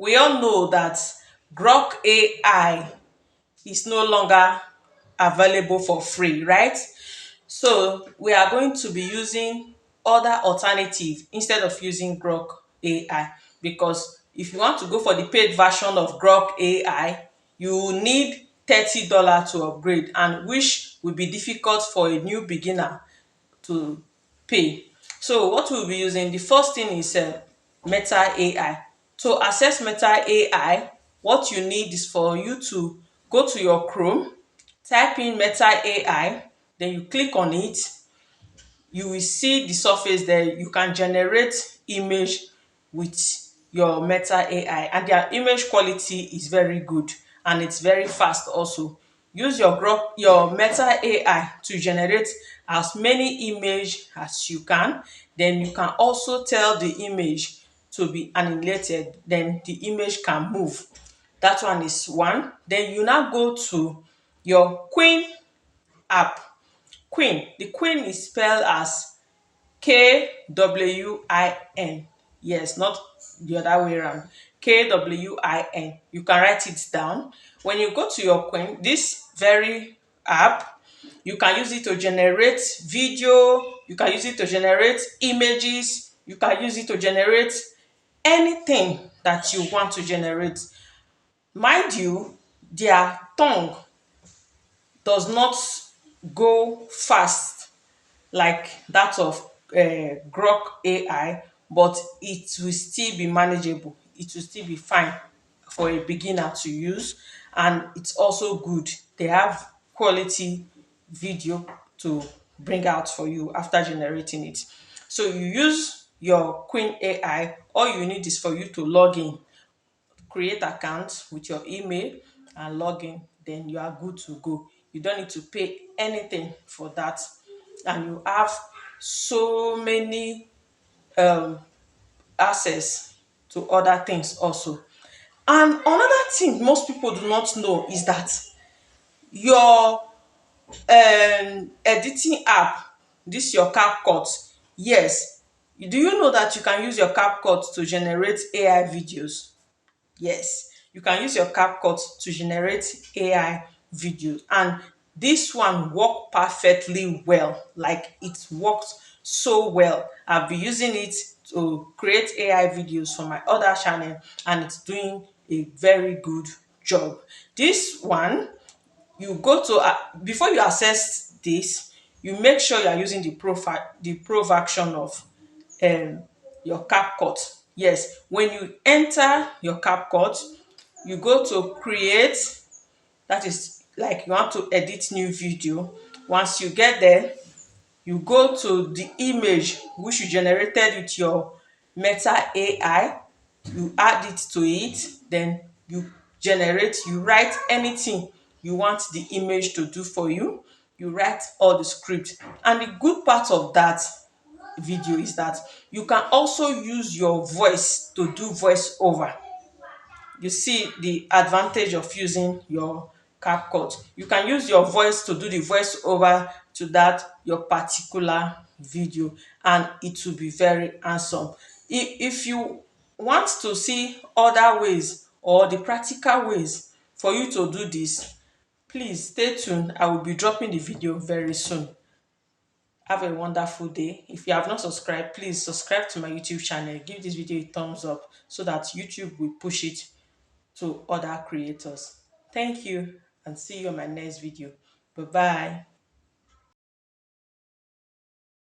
we all know that Grok AI is no longer available for free, right? So we are going to be using other alternative instead of using Grok AI, because if you want to go for the paid version of Grok AI, you need $30 to upgrade, and which will be difficult for a new beginner to pay. So what we'll be using, the first thing is Meta AI. To access Meta AI, what you need is for you to go to your Chrome, type in Meta AI, then you click on it. You will see the surface there. You can generate image with your Meta AI, and their image quality is very good and it's very fast also. Use your Meta AI to generate as many image as you can. Then you can also tell the image to be annihilated, then the image can move. That one is one. Then you now go to your Queen app. Queen, the Queen is spelled as Kwin. Yes, not the other way around. Kwin. You can write it down. When you go to your Queen, this very app, you can use it to generate video, you can use it to generate images, you can use it to generate anything that you want to generate. Mind you, their tongue does not go fast like that of Grok AI, but it will still be manageable. It will still be fine for a beginner to use, and it's also good. They have quality video to bring out for you after generating it. So you use your Queen AI. All you need is for you to log in, create account with your email and log in, then you are good to go. You don't need to pay anything for that, and you have so many access to other things also. And another thing most people do not know is that your editing app, this your CapCut, yes, do you know that you can use your CapCut to generate AI videos? Yes, you can use your CapCut to generate AI videos, and this one worked perfectly well. Like, it worked so well. I've been using it to create AI videos for my other channel, and it's doing a very good job. This one, you go to before you access this, you make sure you are using the pro version of um your CapCut. Yes, when you enter your CapCut, you go to create. That is like you want to edit new video. Once you get there, you go to the image which you generated with your Meta AI, you add it to it, then you write anything you want the image to do for you. You write all the script. And the good part of that video is that you can also use your voice to do voiceover. You see the advantage of using your CapCut. You can use your voice to do the voiceover to that your particular video, and it will be very handsome. If you want to see other ways or the practical ways for you to do this, please stay tuned. I will be dropping the video very soon. Have a wonderful day. If you have not subscribed, please subscribe to my YouTube channel. Give this video a thumbs up so that YouTube will push it to other creators. Thank you, and see you on my next video. Bye bye.